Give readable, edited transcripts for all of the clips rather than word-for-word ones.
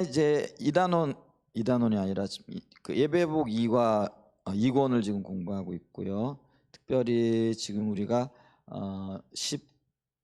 이제 이단원이 아니라 그 예배복 2과 2권을 지금 공부하고 있고요. 특별히 지금 우리가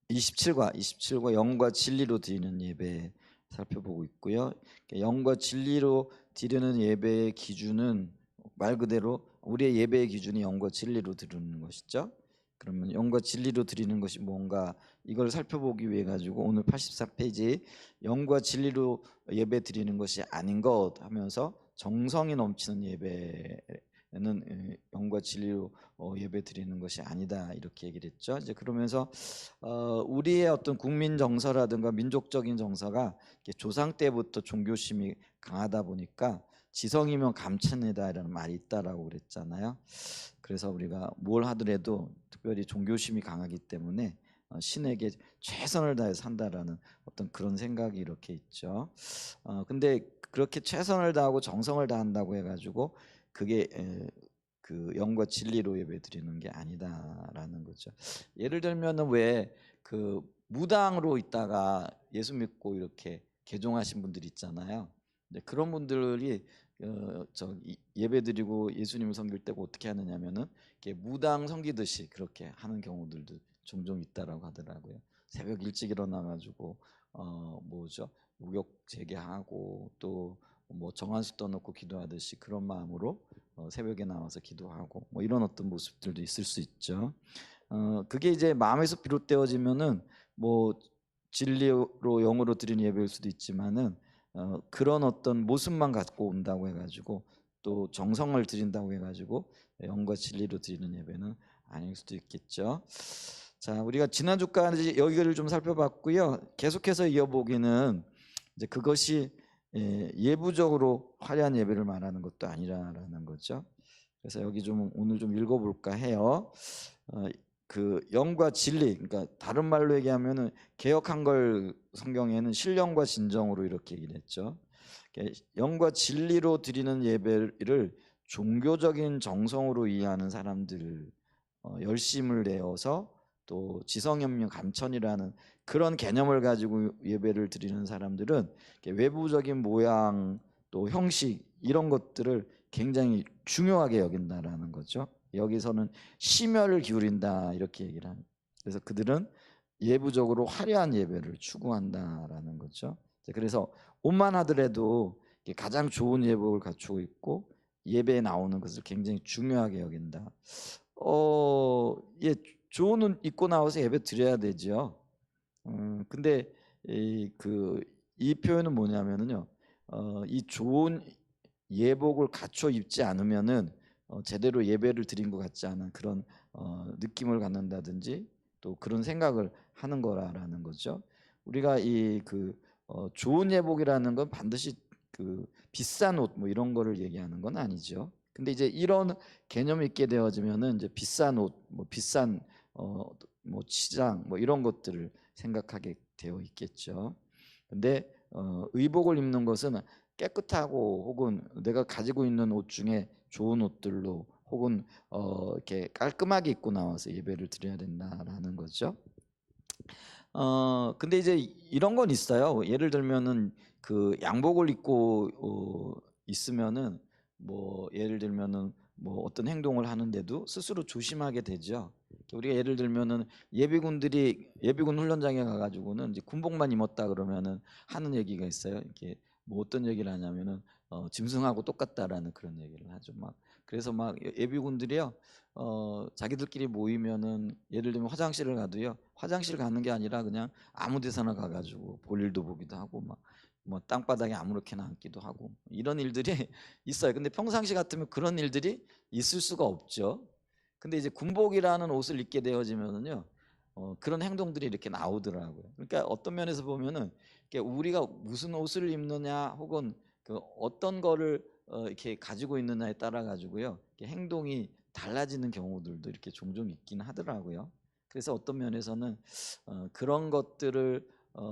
27과 영과 진리로 드리는 예배 살펴보고 있고요. 영과 진리로 드리는 예배의 기준은 말 그대로 우리의 예배의 기준이 영과 진리로 드리는 것이죠. 그러면 영과 진리로 드리는 것이 뭔가 이걸 살펴보기 위해 가지고 오늘 84페이지 영과 진리로 예배 드리는 것이 아닌 것 하면서 정성이 넘치는 예배는 영과 진리로 예배 드리는 것이 아니다 이렇게 얘기를 했죠. 이제 그러면서 우리의 어떤 국민 정서라든가 민족적인 정서가 조상 때부터 종교심이 강하다 보니까 지성이면 감천이다라는 말이 있다라고 그랬잖아요. 그래서 우리가 뭘 하더라도 특별히 종교심이 강하기 때문에 신에게 최선을 다해 산다라는 어떤 그런 생각이 이렇게 있죠. 근데 그렇게 최선을 다하고 정성을 다한다고 해가지고 그게 그 영과 진리로 예배 드리는 게 아니다라는 거죠. 예를 들면은 왜 그 무당으로 있다가 예수 믿고 이렇게 개종하신 분들 있잖아요. 그런 분들이 예배 드리고 예수님을 섬길 때 어떻게 하느냐면은 무당 섬기듯이 그렇게 하는 경우들도 종종 있다라고 하더라고요. 새벽 일찍 일어나 가지고 뭐죠? 우욕 제기하고 또 뭐 정한수 떠놓고 기도하듯이 그런 마음으로 새벽에 나와서 기도하고 뭐 이런 어떤 모습들도 있을 수 있죠. 그게 이제 마음에서 비롯되어지면은 뭐 진리로 영으로 드리는 예배일 수도 있지만은 그런 어떤 모습만 갖고 온다고 해가지고 또 정성을 드린다고 해가지고 영과 진리로 드리는 예배는 아닐 수도 있겠죠. 자, 우리가 지난주까지 여기를 좀 살펴봤고요. 계속해서 이어보기는 이제 그것이 예부적으로 화려한 예배를 말하는 것도 아니라는 거죠. 그래서 여기 좀 오늘 좀 읽어볼까 해요. 그 영과 진리, 그러니까 다른 말로 얘기하면은 개역 한글 성경에는 신령과 진정으로 이렇게 얘기를 했죠. 영과 진리로 드리는 예배를 종교적인 정성으로 이해하는 사람들, 열심을 내어서 또 지성염려 감천이라는 그런 개념을 가지고 예배를 드리는 사람들은 외부적인 모양 또 형식 이런 것들을 굉장히 중요하게 여긴다라는 거죠. 여기서는 심혈을 기울인다 이렇게 얘기를 합니다. 그래서 그들은 예부적으로 화려한 예배를 추구한다라는 거죠. 그래서 옷만 하더라도 가장 좋은 예복을 갖추고 있고 예배에 나오는 것을 굉장히 중요하게 여긴다. 예, 좋은 옷 입고 나와서 예배 드려야 되죠. 근데 이 표현은 뭐냐면은요, 이 좋은 예복을 갖춰 입지 않으면은 제대로 예배를 드린 것 같지 않은 그런 느낌을 갖는다든지 또 그런 생각을 하는 거라는 거죠. 우리가 좋은 예복이라는 건 반드시 그 비싼 옷 뭐 이런 거를 얘기하는 건 아니죠. 근데 이제 이런 개념이 있게 되어지면은 이제 비싼 옷, 뭐 비싼 뭐 치장 뭐 이런 것들을 생각하게 되어 있겠죠. 근데 의복을 입는 것은 깨끗하고 혹은 내가 가지고 있는 옷 중에 좋은 옷들로 혹은 이렇게 깔끔하게 입고 나와서 예배를 드려야 된다라는 거죠. 근데 이제 이런 건 있어요. 예를 들면은 그 양복을 입고 있으면은 뭐 예를 들면은 뭐 어떤 행동을 하는데도 스스로 조심하게 되죠. 우리가 예를 들면은 예비군 훈련장에 가가지고는 이제 군복만 입었다 그러면은 하는 얘기가 있어요. 이렇게 뭐 어떤 얘기를 하냐면은 짐승하고 똑같다라는 그런 얘기를 하죠. 막 그래서 막 예비군들이요. 자기들끼리 모이면은 예를 들면 화장실을 가도요. 화장실 가는 게 아니라 그냥 아무 데서나 가가지고 볼일도 보기도 하고 막 뭐 땅바닥에 아무렇게나 앉기도 하고 이런 일들이 있어요. 근데 평상시 같으면 그런 일들이 있을 수가 없죠. 근데 이제 군복이라는 옷을 입게 되어지면은요, 그런 행동들이 이렇게 나오더라고요. 그러니까 어떤 면에서 보면은 우리가 무슨 옷을 입느냐 혹은 그 어떤 거를 이렇게 가지고 있느냐에 따라 가지고요, 행동이 달라지는 경우들도 이렇게 종종 있긴 하더라고요. 그래서 어떤 면에서는 그런 것들을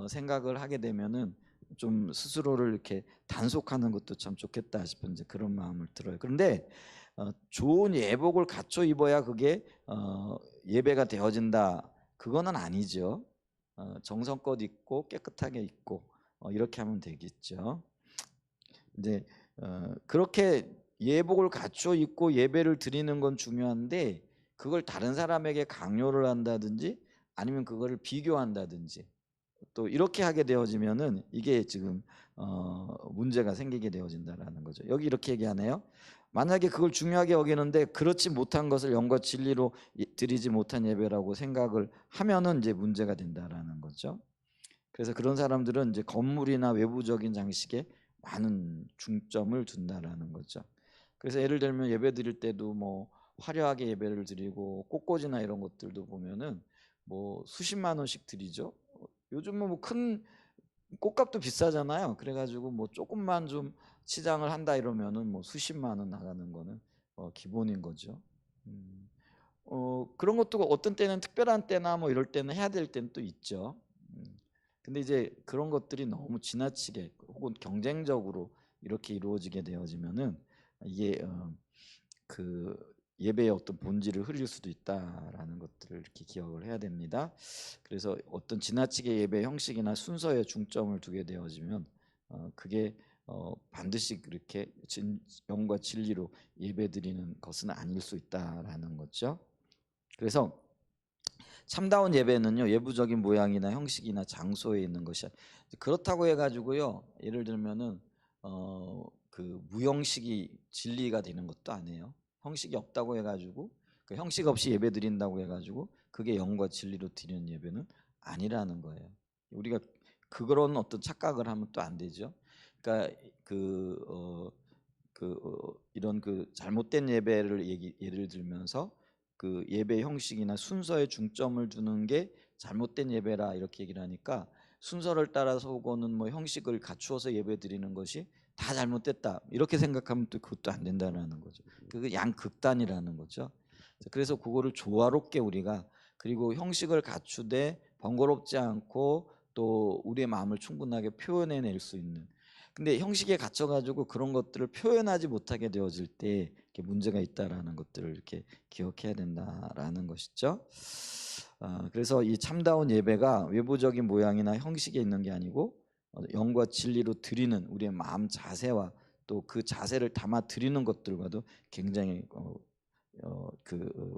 생각을 하게 되면은 좀 스스로를 이렇게 단속하는 것도 참 좋겠다 싶은 이제 그런 마음을 들어요. 그런데 좋은 예복을 갖춰 입어야 그게 예배가 되어진다. 그거는 아니죠. 정성껏 입고 깨끗하게 입고 이렇게 하면 되겠죠. 이제 그렇게 예복을 갖춰 입고 예배를 드리는 건 중요한데 그걸 다른 사람에게 강요를 한다든지 아니면 그거를 비교한다든지 또 이렇게 하게 되어지면은 이게 지금 문제가 생기게 되어진다라는 거죠. 여기 이렇게 얘기하네요. 만약에 그걸 중요하게 여기는데 그렇지 못한 것을 영과 진리로 드리지 못한 예배라고 생각을 하면은 이제 문제가 된다라는 거죠. 그래서 그런 사람들은 이제 건물이나 외부적인 장식에 많은 중점을 둔다라는 거죠. 그래서 예를 들면 예배 드릴 때도 뭐 화려하게 예배를 드리고 꽃꽂이나 이런 것들도 보면은 뭐 수십만 원씩 드리죠. 요즘은 뭐 큰 꽃값도 비싸잖아요. 그래가지고 뭐 조금만 좀 치장을 한다 이러면은 뭐 수십만 원 나가는 거는 기본인 거죠. 음, 그런 것도 어떤 때는 특별한 때나 뭐 이럴 때는 해야 될 때는 또 있죠. 근데 이제 그런 것들이 너무 지나치게 혹은 경쟁적으로 이렇게 이루어지게 되어지면은 이게 그 예배의 어떤 본질을 흐릴 수도 있다라는 것들을 이렇게 기억을 해야 됩니다. 그래서 어떤 지나치게 예배 형식이나 순서에 중점을 두게 되어지면 그게 반드시 그렇게 영과 진리로 예배드리는 것은 아닐 수 있다라는 거죠. 그래서 참다운 예배는요 예부적인 모양이나 형식이나 장소에 있는 것이 그렇다고 해가지고요 예를 들면은 그 무형식이 진리가 되는 것도 아니에요. 형식이 없다고 해가지고 그 형식 없이 예배 드린다고 해가지고 그게 영과 진리로 드리는 예배는 아니라는 거예요. 우리가 그런 어떤 착각을 하면 또 안 되죠. 그러니까 이런 그 잘못된 예배를 예를 들면서 그 예배 형식이나 순서에 중점을 두는 게 잘못된 예배라 이렇게 얘기를 하니까 순서를 따라서 오고는 뭐 형식을 갖추어서 예배 드리는 것이 다 잘못됐다 이렇게 생각하면 또 그것도 안 된다는 거죠. 그게 양극단이라는 거죠. 그래서 그거를 조화롭게 우리가 그리고 형식을 갖추되 번거롭지 않고 또 우리의 마음을 충분하게 표현해낼 수 있는 근데 형식에 갇혀가지고 그런 것들을 표현하지 못하게 되어질 때 이렇게 문제가 있다라는 것들을 이렇게 기억해야 된다라는 것이죠. 그래서 이 참다운 예배가 외부적인 모양이나 형식에 있는 게 아니고 영과 진리로 드리는 우리의 마음 자세와 또 그 자세를 담아 드리는 것들과도 굉장히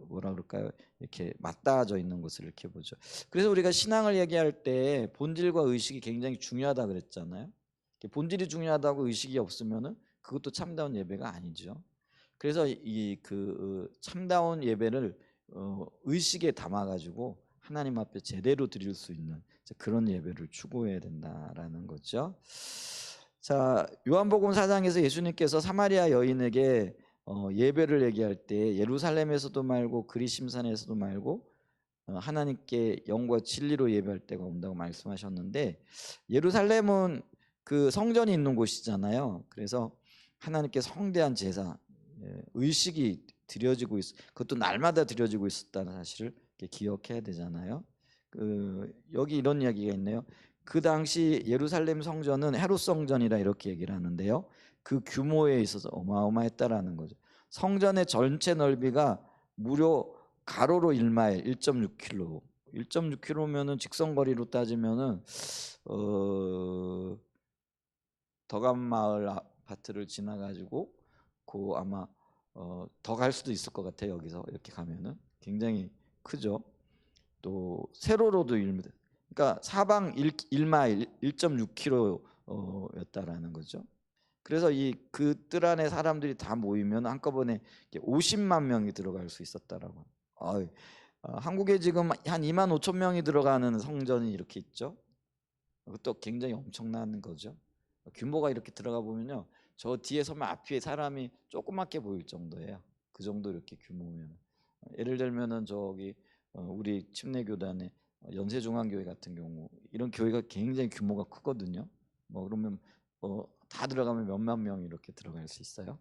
뭐라 그럴까요? 이렇게 맞닿아져 있는 것을 이렇게 보죠. 그래서 우리가 신앙을 얘기할 때 본질과 의식이 굉장히 중요하다 그랬잖아요. 본질이 중요하다고 의식이 없으면은 그것도 참다운 예배가 아니죠. 그래서 이 그 참다운 예배를 의식에 담아 가지고 하나님 앞에 제대로 드릴 수 있는 그런 예배를 추구해야 된다라는 거죠. 자, 요한복음 4장에서 예수님께서 사마리아 여인에게 예배를 얘기할 때 예루살렘에서도 말고 그리심산에서도 말고 하나님께 영과 진리로 예배할 때가 온다고 말씀하셨는데 예루살렘은 그 성전이 있는 곳이잖아요. 그래서 하나님께 성대한 제사, 의식이 드려지고 그것도 날마다 드려지고 있었다는 사실을 기억해야 되잖아요. 여기 이런 이야기가 있네요. 그 당시 예루살렘 성전은 헤롯 성전이라 이렇게 얘기를 하는데요. 그 규모에 있어서 어마어마했다라는 거죠. 성전의 전체 넓이가 무려 가로로 1마일, 1.6km. 1.6km면은 직선거리로 따지면은 덕암마을 아파트를 지나가지고 그 아마 더 갈 수도 있을 것 같아요. 여기서 이렇게 가면은 굉장히 크죠. 또 세로로도 1m. 그러니까 사방 1마일 1.6km였다라는 거죠. 그래서 이 그 뜰 안에 사람들이 다 모이면 한꺼번에 50만 명이 들어갈 수 있었다라고. 한국에 지금 한 2만 5천 명이 들어가는 성전이 이렇게 있죠. 그것도 굉장히 엄청난 거죠. 규모가 이렇게 들어가 보면요, 저 뒤에 서면 앞에 사람이 조그맣게 보일 정도예요. 그 정도 이렇게 규모면. 예를 들면은 저기 우리 침례교단의 연세중앙교회 같은 경우 이런 교회가 굉장히 규모가 크거든요. 뭐 그러면 다 들어가면 몇만 명이 이렇게 들어갈 수 있어요.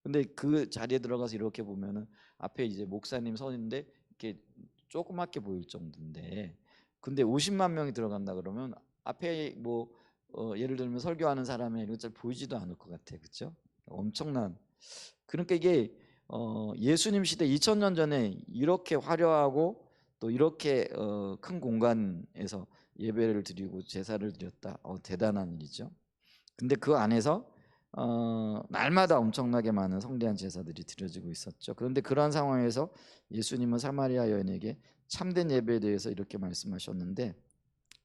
근데 그 자리에 들어가서 이렇게 보면은 앞에 이제 목사님 서는데 이렇게 조그맣게 보일 정도인데 근데 50만 명이 들어간다 그러면 앞에 뭐 예를 들면 설교하는 사람이 이거 잘 보이지도 않을 것 같아. 그렇죠? 엄청난. 그러니까 이게 예수님 시대 2000년 전에 이렇게 화려하고 또 이렇게 큰 공간에서 예배를 드리고 제사를 드렸다. 대단한 일이죠. 근데 그 안에서 날마다 엄청나게 많은 성대한 제사들이 드려지고 있었죠. 그런데 그러한 상황에서 예수님은 사마리아 여인에게 참된 예배에 대해서 이렇게 말씀하셨는데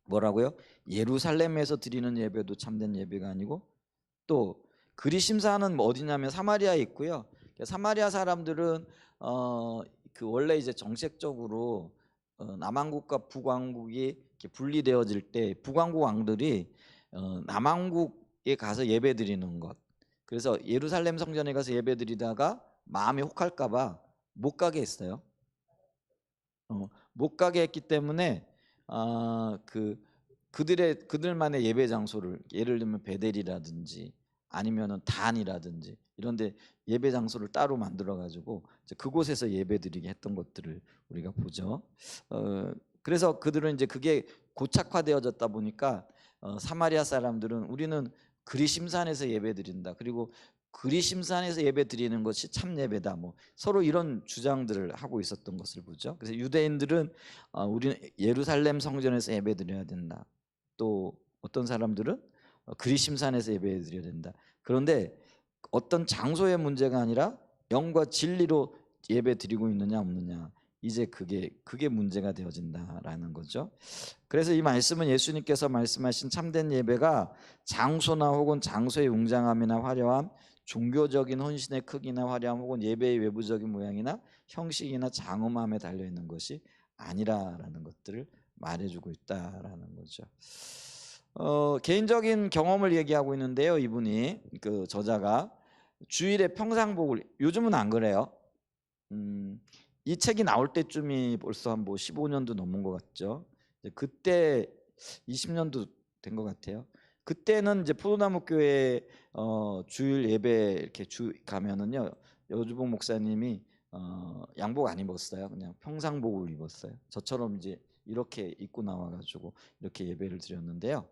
뭐라고요? 예루살렘에서 드리는 예배도 참된 예배가 아니고 또 그리 심사하는 어디냐면 사마리아에 있고요. 사마리아 사람들은 그 원래 이제 정책적으로 남왕국과 북왕국이 이렇게 분리되어질 때 북왕국 왕들이 남왕국에 가서 예배드리는 것. 그래서 예루살렘 성전에 가서 예배드리다가 마음이 혹할까봐 못 가게 했어요. 못 가게 했기 때문에 그들만의 예배 장소를 예를 들면 베델이라든지 아니면은 단이라든지 이런데 예배 장소를 따로 만들어 가지고 그곳에서 예배드리게 했던 것들을 우리가 보죠. 그래서 그들은 이제 그게 고착화되어졌다 보니까 사마리아 사람들은 우리는 그리심산에서 예배드린다. 그리고 그리심산에서 예배드리는 것이 참 예배다. 뭐 서로 이런 주장들을 하고 있었던 것을 보죠. 그래서 유대인들은 우리는 예루살렘 성전에서 예배드려야 된다. 또 어떤 사람들은 그리심산에서 예배드려야 된다. 그런데 어떤 장소의 문제가 아니라 영과 진리로 예배드리고 있느냐 없느냐 이제 그게 문제가 되어진다라는 거죠. 그래서 이 말씀은 예수님께서 말씀하신 참된 예배가 장소나 혹은 장소의 웅장함이나 화려함, 종교적인 헌신의 크기나 화려함 혹은 예배의 외부적인 모양이나 형식이나 장엄함에 달려 있는 것이 아니라라는 것들을 말해주고 있다라는 거죠. 개인적인 경험을 얘기하고 있는데요. 이분이 그 저자가 주일에 평상복을 요즘은 안 그래요. 이 책이 나올 때쯤이 벌써 한 뭐 15년도 넘은 것 같죠. 그때 20년도 된 것 같아요. 그때는 이제 포도나무 교회 주일 예배 이렇게 가면은요 여주봉 목사님이 양복 안 입었어요. 그냥 평상복을 입었어요. 저처럼 이제 이렇게 입고 나와가지고 이렇게 예배를 드렸는데요.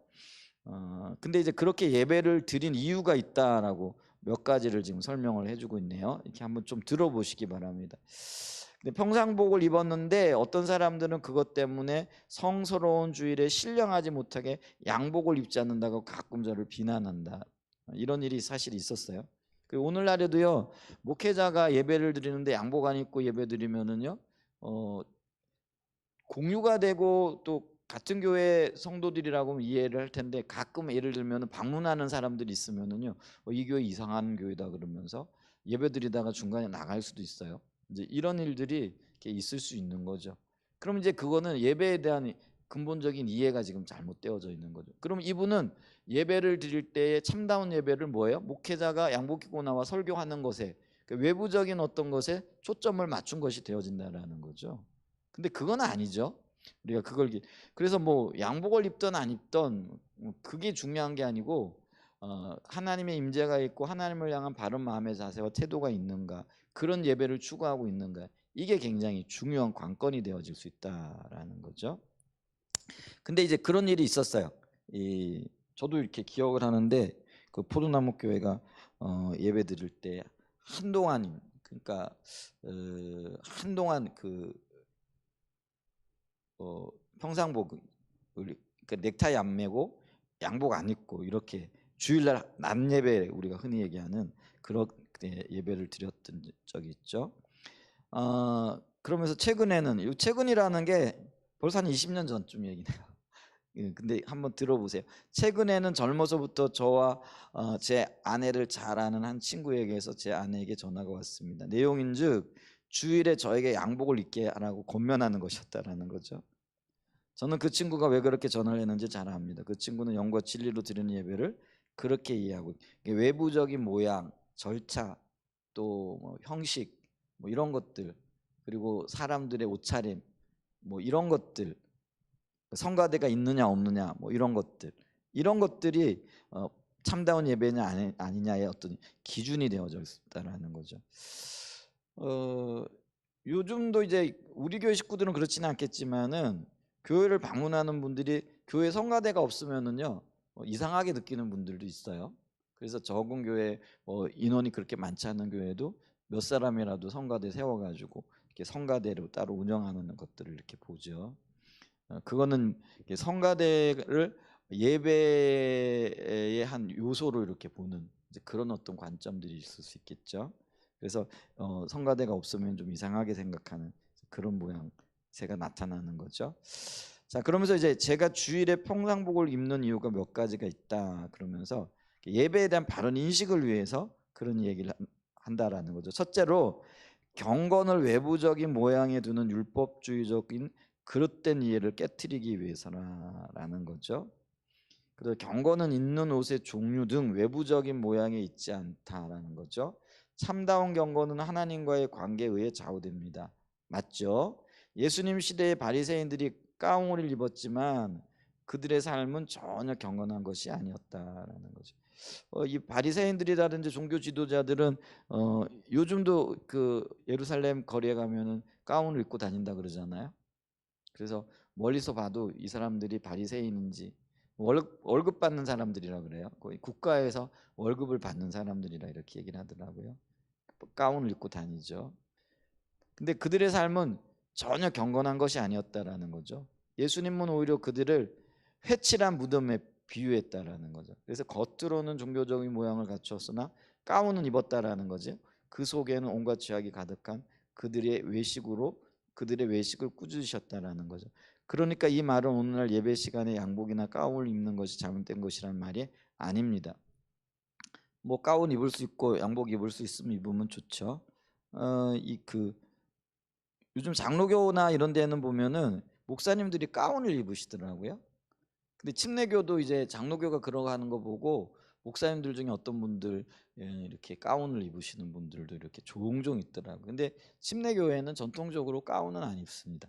근데 이제 그렇게 예배를 드린 이유가 있다라고 몇 가지를 지금 설명을 해주고 있네요. 이렇게 한번 좀 들어보시기 바랍니다. 근데 평상복을 입었는데 어떤 사람들은 그것 때문에 성스러운 주일에 신령하지 못하게 양복을 입지 않는다고 가끔 저를 비난한다. 이런 일이 사실 있었어요. 오늘날에도요 목회자가 예배를 드리는데 양복 안 입고 예배 드리면은요 공유가 되고 또 같은 교회 성도들이라고 이해를 할 텐데 가끔 예를 들면 방문하는 사람들이 있으면은요 이 교회 이상한 교회다 그러면서 예배드리다가 중간에 나갈 수도 있어요. 이제 이런 일들이 이렇게 있을 수 있는 거죠. 그럼 이제 그거는 예배에 대한 근본적인 이해가 지금 잘못되어져 있는 거죠. 그럼 이분은 예배를 드릴 때의 참다운 예배를 뭐예요? 목회자가 양복 입고 나와 설교하는 것에 외부적인 어떤 것에 초점을 맞춘 것이 되어진다라는 거죠. 근데 그건 아니죠. 우리가 그래서 뭐 양복을 입던 안 입던 그게 중요한 게 아니고 하나님의 임재가 있고 하나님을 향한 바른 마음의 자세와 태도가 있는가 그런 예배를 추구하고 있는가 이게 굉장히 중요한 관건이 되어질 수 있다라는 거죠. 근데 이제 그런 일이 있었어요. 저도 이렇게 기억을 하는데 그 포도나무 교회가 예배 드릴 때 한동안 그러니까 한동안 평상복을 그러니까 넥타이 안 매고 양복 안 입고 이렇게 주일날 낮 예배 우리가 흔히 얘기하는 그렇게 예배를 드렸던 적이 있죠. 그러면서 최근이라는 게 벌써 한 20년 전쯤 얘기네요. 근데 한번 들어보세요. 최근에는 젊어서부터 저와 제 아내를 잘 아는 한 친구에게서 제 아내에게 전화가 왔습니다. 내용인즉 주일에 저에게 양복을 입게 하라고 권면하는 것이었다라는 거죠. 저는 그 친구가 왜 그렇게 전화를 했는지 잘 압니다. 그 친구는 영과 진리로 드리는 예배를 그렇게 이해하고 외부적인 모양, 절차, 또 형식 뭐 이런 것들 그리고 사람들의 옷차림 뭐 이런 것들 성가대가 있느냐 없느냐 뭐 이런 것들이 참다운 예배냐 아니냐의 어떤 기준이 되어져 있다라는 거죠. 요즘도 이제 우리 교회 식구들은 그렇지는 않겠지만은 교회를 방문하는 분들이 교회 성가대가 없으면은요 이상하게 느끼는 분들도 있어요. 그래서 적은 교회 인원이 그렇게 많지 않은 교회도 몇 사람이라도 성가대 세워가지고 이렇게 성가대로 따로 운영하는 것들을 이렇게 보죠. 그거는 성가대를 예배의 한 요소로 이렇게 보는 이제 그런 어떤 관점들이 있을 수 있겠죠. 그래서 성가대가 없으면 좀 이상하게 생각하는 그런 모양새가 나타나는 거죠. 자, 그러면서 이제 제가 주일에 평상복을 입는 이유가 몇 가지가 있다 그러면서 예배에 대한 바른 인식을 위해서 그런 얘기를 한다라는 거죠. 첫째로 경건을 외부적인 모양에 두는 율법주의적인 그릇된 이해를 깨트리기 위해서라는 거죠. 그래서 경건은 입는 옷의 종류 등 외부적인 모양에 있지 않다라는 거죠. 참다운 경건은 하나님과의 관계에 의해 좌우됩니다. 맞죠? 예수님 시대의 바리새인들이 가운을 입었지만 그들의 삶은 전혀 경건한 것이 아니었다라는 거죠. 이 바리새인들이라든지 종교 지도자들은 요즘도 그 예루살렘 거리에 가면은 가운을 입고 다닌다 그러잖아요. 그래서 멀리서 봐도 이 사람들이 바리새인인지 월급 받는 사람들이라 그래요. 거의 국가에서 월급을 받는 사람들이라 이렇게 얘기를 하더라고요. 가운을 입고 다니죠. 근데 그들의 삶은 전혀 경건한 것이 아니었다라는 거죠. 예수님은 오히려 그들을 회칠한 무덤에 비유했다라는 거죠. 그래서 겉으로는 종교적인 모양을 갖추었으나 가운은 입었다라는 거죠. 그 속에는 온갖 죄악이 가득한 그들의 외식을 꾸짖으셨다라는 거죠. 그러니까 이 말은 오늘날 예배 시간에 양복이나 가운을 입는 것이 잘못된 것이라는 말이 아닙니다. 뭐 가운 입을 수 있고 양복 입을 수 있으면 입으면 좋죠. 요즘 장로교나 이런 데는 보면은 목사님들이 가운을 입으시더라고요. 근데 침례교도 이제 장로교가 그러고 거 보고 목사님들 중에 어떤 분들 이렇게 가운을 입으시는 분들도 이렇게 종종 있더라고요. 근데 침례교회는 전통적으로 가운은 안 입습니다.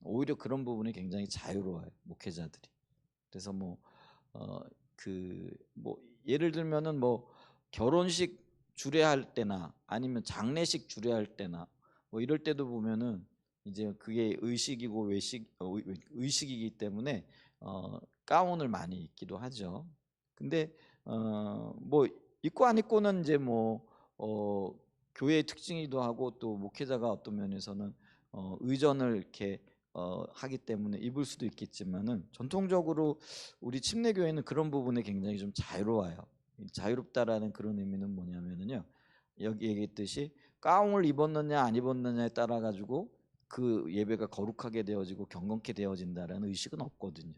오히려 그런 부분이 굉장히 자유로워요, 목회자들이. 그래서 예를 들면은 결혼식 주례할 때나 아니면 장례식 주례할 때나 이럴 때도 보면은 이제 그게 의식이고 의식이기 때문에 가운을 많이 입기도 하죠. 근데 입고 안 입고는 이제 교회의 특징이기도 하고 또 목회자가 어떤 면에서는 의전을 이렇게 하기 때문에 입을 수도 있겠지만은 전통적으로 우리 침례교회는 그런 부분에 굉장히 좀 자유로워요. 자유롭다라는 그런 의미는 뭐냐면은요. 여기 얘기했듯이 가운을 입었느냐 안 입었느냐에 따라 가지고 그 예배가 거룩하게 되어지고 경건케 되어진다라는 의식은 없거든요.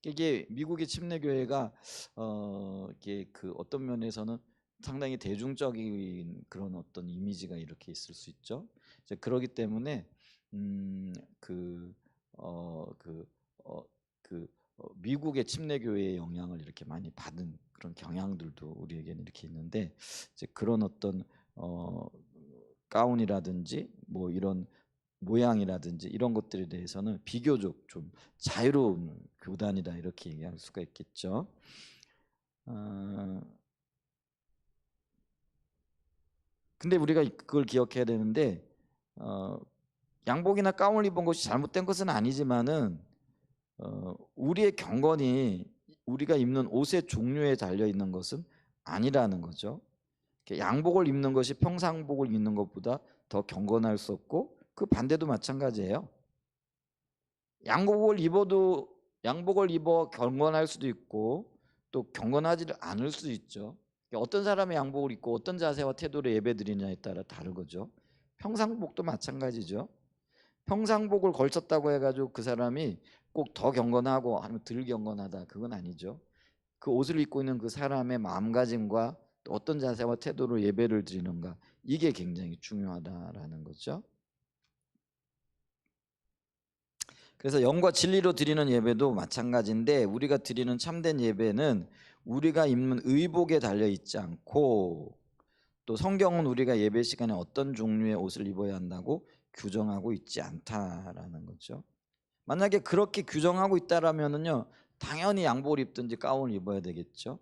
이게 미국의 침례교회가 이게 그 어떤 면에서는 상당히 대중적인 그런 어떤 이미지가 이렇게 있을 수 있죠. 이제 그러기 때문에 미국의 침례교회의 영향을 이렇게 많이 받은 그런 경향들도 우리에게는 이렇게 있는데 이제 그런 어떤 가운이라든지 이런 모양이라든지 이런 것들에 대해서는 비교적 좀 자유로운 교단이다 이렇게 얘기할 수가 있겠죠. 근데 우리가 그걸 기억해야 되는데 양복이나 가운을 입은 것이 잘못된 것은 아니지만은 우리의 경건이 우리가 입는 옷의 종류에 달려 있는 것은 아니라는 거죠. 양복을 입는 것이 평상복을 입는 것보다 더 경건할 수 없고 그 반대도 마찬가지예요. 양복을 입어 경건할 수도 있고 또 경건하지 않을 수도 있죠. 어떤 사람의 양복을 입고 어떤 자세와 태도로 예배드리냐에 따라 다르거죠. 평상복도 마찬가지죠. 평상복을 걸쳤다고 해가지고 그 사람이 꼭 더 경건하고 아니면 덜 경건하다 그건 아니죠. 그 옷을 입고 있는 그 사람의 마음가짐과 또 어떤 자세와 태도로 예배를 드리는가 이게 굉장히 중요하다라는 거죠. 그래서 영과 진리로 드리는 예배도 마찬가지인데 우리가 드리는 참된 예배는 우리가 입는 의복에 달려 있지 않고 또 성경은 우리가 예배 시간에 어떤 종류의 옷을 입어야 한다고 규정하고 있지 않다라는 거죠. 만약에 그렇게 규정하고 있다라면은요 당연히 양복을 입든지 가운을 입어야 되겠죠.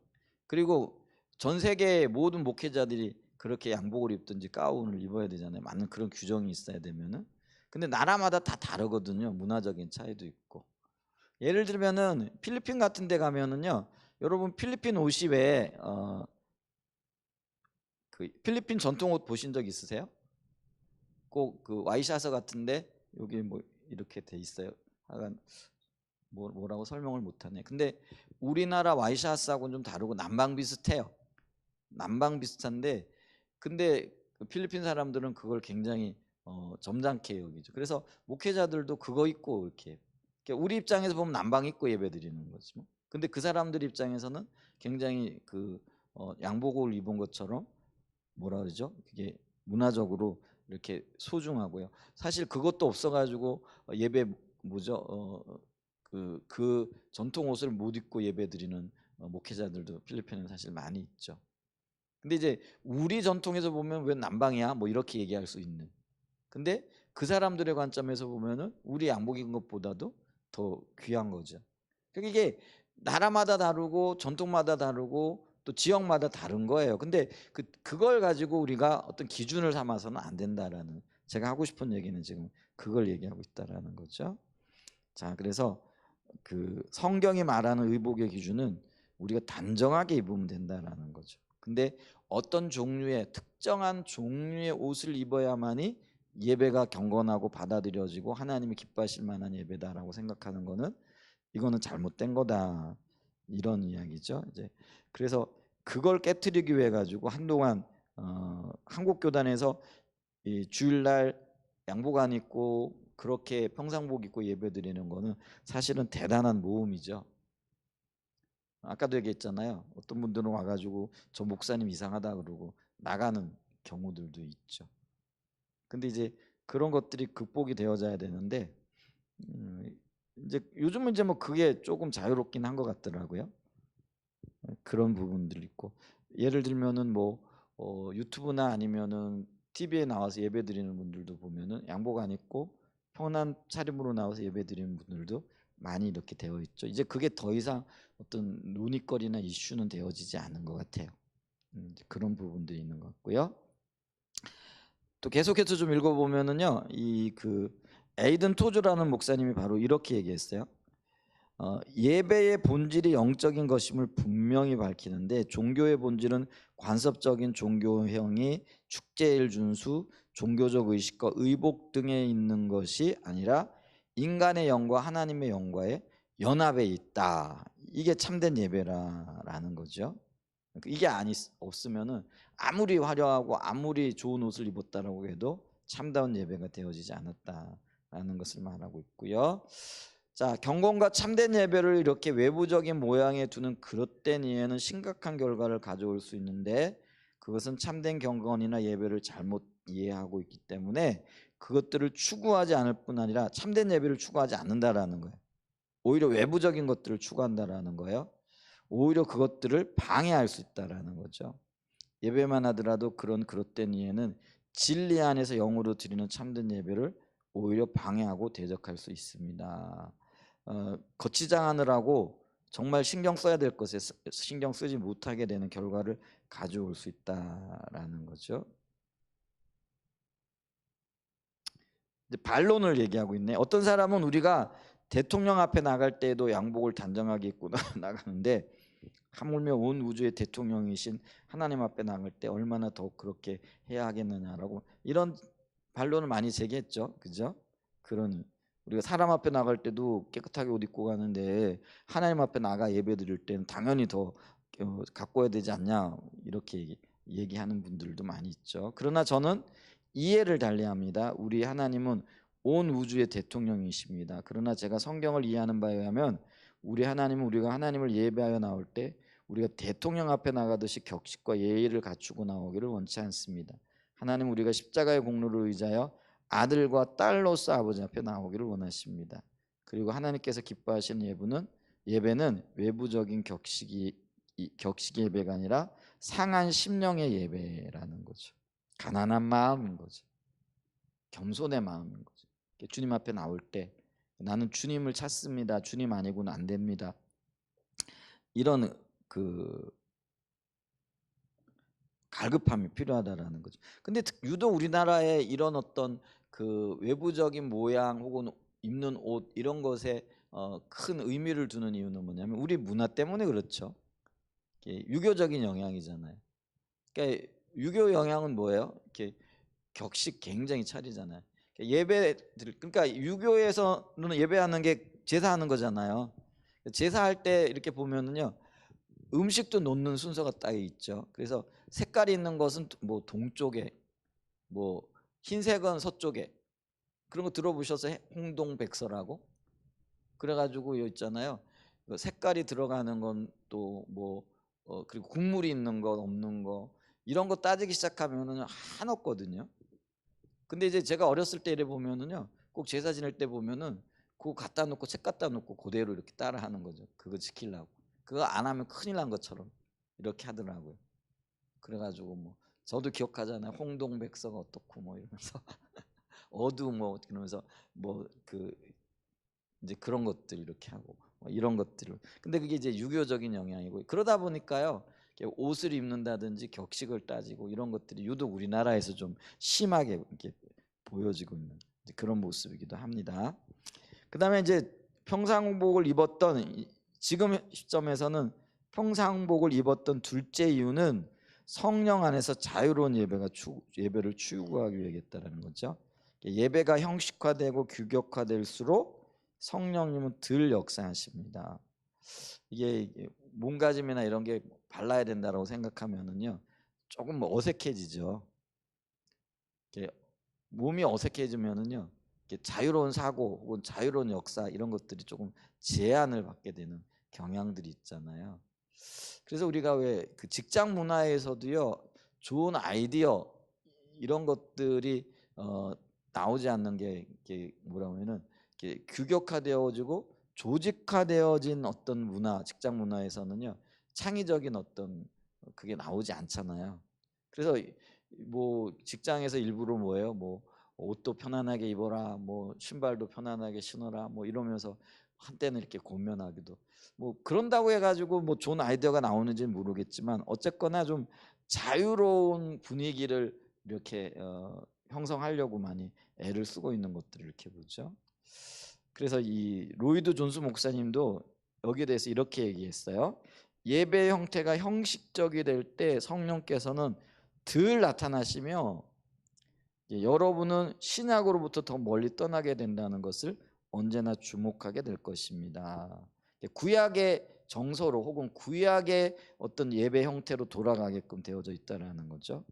그리고 전 세계의 모든 목회자들이 그렇게 양복을 입든지 가운을 입어야 되잖아요. 많은 그런 규정이 있어야 되면은. 근데 나라마다 다 다르거든요. 문화적인 차이도 있고. 예를 들면은 필리핀 같은 데 가면은요. 여러분 필리핀 옷이 왜 그 필리핀 전통 옷 보신 적 있으세요? 꼭 그 와이셔츠 같은데 여기 이렇게 돼 있어요. 하여간 뭐라고 설명을 못 하네. 근데 우리나라 와이셔츠하고는 좀 다르고 남방 비슷해요. 남방 비슷한데 근데 그 필리핀 사람들은 그걸 굉장히 점잖게 여기죠. 그래서 목회자들도 그거 입고 이렇게 그러니까 우리 입장에서 보면 남방 입고 예배드리는 거지 뭐. 근데 그 사람들 입장에서는 굉장히 그 양복을 입은 것처럼 뭐라 그러죠? 그게 문화적으로 이렇게 소중하고요. 사실 그것도 없어가지고 예배 뭐죠? 그 전통 옷을 못 입고 예배드리는 목회자들도 필리핀에 사실 많이 있죠. 근데 이제 우리 전통에서 보면 왜 남방이야? 뭐 이렇게 얘기할 수 있는. 근데 그 사람들의 관점에서 보면은 우리 양복 입은 것보다도 더 귀한 거죠. 그러니까 이게 나라마다 다르고 전통마다 다르고 또 지역마다 다른 거예요. 근데 그걸 가지고 우리가 어떤 기준을 삼아서는 안 된다라는 제가 하고 싶은 얘기는 지금 그걸 얘기하고 있다라는 거죠. 자, 그래서 그 성경이 말하는 의복의 기준은 우리가 단정하게 입으면 된다라는 거죠. 근데 어떤 종류의 특정한 종류의 옷을 입어야만이 예배가 경건하고 받아들여지고 하나님이 기뻐하실 만한 예배다라고 생각하는 거는 이거는 잘못된 거다 이런 이야기죠. 이제 그래서 그걸 깨트리기 위해 가지고 한동안 한국 교단에서 이 주일날 양복 안 입고 그렇게 평상복 입고 예배드리는 거는 사실은 대단한 모험이죠. 아까도 얘기했잖아요. 어떤 분들은 와가지고 저 목사님 이상하다 그러고 나가는 경우들도 있죠. 근데 이제 그런 것들이 극복이 되어져야 되는데 이제 요즘은 이제 뭐 그게 조금 자유롭긴 한 것 같더라고요. 그런 부분들이 있고 예를 들면은 뭐 유튜브나 아니면은 TV에 나와서 예배드리는 분들도 보면은 양복 안 입고 편한 차림으로 나와서 예배드리는 분들도 많이 이렇게 되어 있죠. 이제 그게 더 이상 어떤 논의거리나 이슈는 되어지지 않은 것 같아요. 그런 부분들이 있는 것 같고요. 또 계속해서 좀 읽어보면은요, 이 그 에이든 토즈라는 목사님이 바로 이렇게 얘기했어요. 예배의 본질이 영적인 것임을 분명히 밝히는데 종교의 본질은 관습적인 종교형이 축제일 준수, 종교적 의식과 의복 등에 있는 것이 아니라 인간의 영과 하나님의 영과의 연합에 있다. 이게 참된 예배라는 거죠. 이게 없으면은 아무리 화려하고 아무리 좋은 옷을 입었다라고 해도 참다운 예배가 되어지지 않았다라는 것을 말하고 있고요. 자, 경건과 참된 예배를 이렇게 외부적인 모양에 두는 그릇된 이해는 심각한 결과를 가져올 수 있는데 그것은 참된 경건이나 예배를 잘못 이해하고 있기 때문에 그것들을 추구하지 않을 뿐 아니라 참된 예배를 추구하지 않는다라는 거예요. 오히려 외부적인 것들을 추구한다라는 거예요. 오히려 그것들을 방해할 수 있다라는 거죠. 예배만 하더라도 그런 그릇된 이해는 진리 안에서 영으로 드리는 참된 예배를 오히려 방해하고 대적할 수 있습니다. 거치장하느라고 정말 신경 써야 될 것에 신경 쓰지 못하게 되는 결과를 가져올 수 있다라는 거죠. 이제 반론을 얘기하고 있네. 어떤 사람은 우리가 대통령 앞에 나갈 때에도 양복을 단정하게 입고 나가는데 하물며 온 우주의 대통령이신 하나님 앞에 나갈 때 얼마나 더 그렇게 해야 하겠느냐라고 이런 반론을 많이 제기했죠. 그죠? 그런 우리가 사람 앞에 나갈 때도 깨끗하게 옷 입고 가는데 하나님 앞에 나가 예배드릴 때는 당연히 더 갖고 와야 되지 않냐 이렇게 얘기하는 분들도 많이 있죠. 그러나 저는 이해를 달리합니다. 우리 하나님은 온 우주의 대통령이십니다. 그러나 제가 성경을 이해하는 바에 의하면 우리 하나님은 우리가 하나님을 예배하여 나올 때 우리가 대통령 앞에 나가듯이 격식과 예의를 갖추고 나오기를 원치 않습니다. 하나님 우리가 십자가의 공로를 의지하여 아들과 딸로서 아버지 앞에 나오기를 원하십니다. 그리고 하나님께서 기뻐하시는 예배는 외부적인 격식 예배가 아니라 상한 심령의 예배라는 거죠. 가난한 마음인 거죠. 겸손의 마음인 거죠. 주님 앞에 나올 때 나는 주님을 찾습니다. 주님 아니고는 안 됩니다. 이런 그 갈급함이 필요하다라는 거죠. 근데 유독 우리나라에 이런 어떤 그 외부적인 모양 혹은 입는 옷 이런 것에 큰 의미를 두는 이유는 뭐냐면 우리 문화 때문에 그렇죠. 유교적인 영향이잖아요. 그러니까 유교 영향은 뭐예요? 이렇게 격식 굉장히 차리잖아요. 그러니까 유교에서는 예배하는 게 제사하는 거잖아요. 제사할 때 이렇게 보면은요, 음식도 놓는 순서가 딱 있죠. 그래서 색깔이 있는 것은 뭐 동쪽에, 뭐 흰색은 서쪽에, 그런 거 들어보셔서 홍동백서라고. 그래가지고 여기 있잖아요. 그 색깔이 들어가는 건 또 뭐 그리고 국물이 있는 것 없는 거 이런 거 따지기 시작하면은 한없거든요. 근데 이제 제가 어렸을 때 이래 보면은요, 꼭 제사 지낼 때 보면은 그거 갖다 놓고 책 갖다 놓고 그대로 이렇게 따라 하는 거죠. 그거 지키려고. 그거 안 하면 큰일 난 것처럼 이렇게 하더라고요. 그래가지고 뭐 저도 기억하잖아요. 홍동백서가 어떻고 뭐 이러면서 어두 뭐 그러면서 뭐 그 이제 그런 것들 이렇게 하고 뭐 이런 것들을. 근데 그게 이제 유교적인 영향이고 그러다 보니까요. 이렇게 옷을 입는다든지 격식을 따지고 이런 것들이 유독 우리나라에서 좀 심하게 이렇게 보여지고 있는 그런 모습이기도 합니다. 그다음에 이제 평상복을 입었던 지금 시점에서는 평상복을 입었던 둘째 이유는 성령 안에서 자유로운 예배를 추구하기 위해겠다라는 거죠. 예배가 형식화되고 규격화될수록 성령님은 덜 역사하십니다. 이게 몸가짐이나 이런 게 발라야 된다라고 생각하면은요 조금 어색해지죠. 몸이 어색해지면은요 자유로운 사고 혹은 자유로운 역사 이런 것들이 조금 제한을 받게 되는 경향들이 있잖아요. 그래서 우리가 왜 그 직장 문화에서도요 좋은 아이디어 이런 것들이 나오지 않는 게 이게 뭐라 하면은 이게 규격화되어지고 조직화되어진 어떤 문화, 직장 문화에서는요 창의적인 어떤 그게 나오지 않잖아요. 그래서 뭐 직장에서 일부러 뭐예요? 뭐 옷도 편안하게 입어라, 뭐 신발도 편안하게 신어라, 뭐 이러면서 한때는 이렇게 권면하기도. 뭐 그런다고 해가지고 뭐 좋은 아이디어가 나오는지는 모르겠지만 어쨌거나 좀 자유로운 분위기를 이렇게 형성하려고 많이 애를 쓰고 있는 것들을 이렇게 보죠. 그래서 이 로이드 존스 목사님도 여기에 대해서 이렇게 얘기했어요. 예배 형태가 형식적이 될 때 성령께서는 덜 나타나시며 여러분은 신약으로부터 더 멀리 떠나게 된다는 것을 언제나 주목하게 될 것입니다. 구약의 정서로 혹은 구약의 어떤 예배 형태로 돌아가게끔 되어져 있다는 거죠.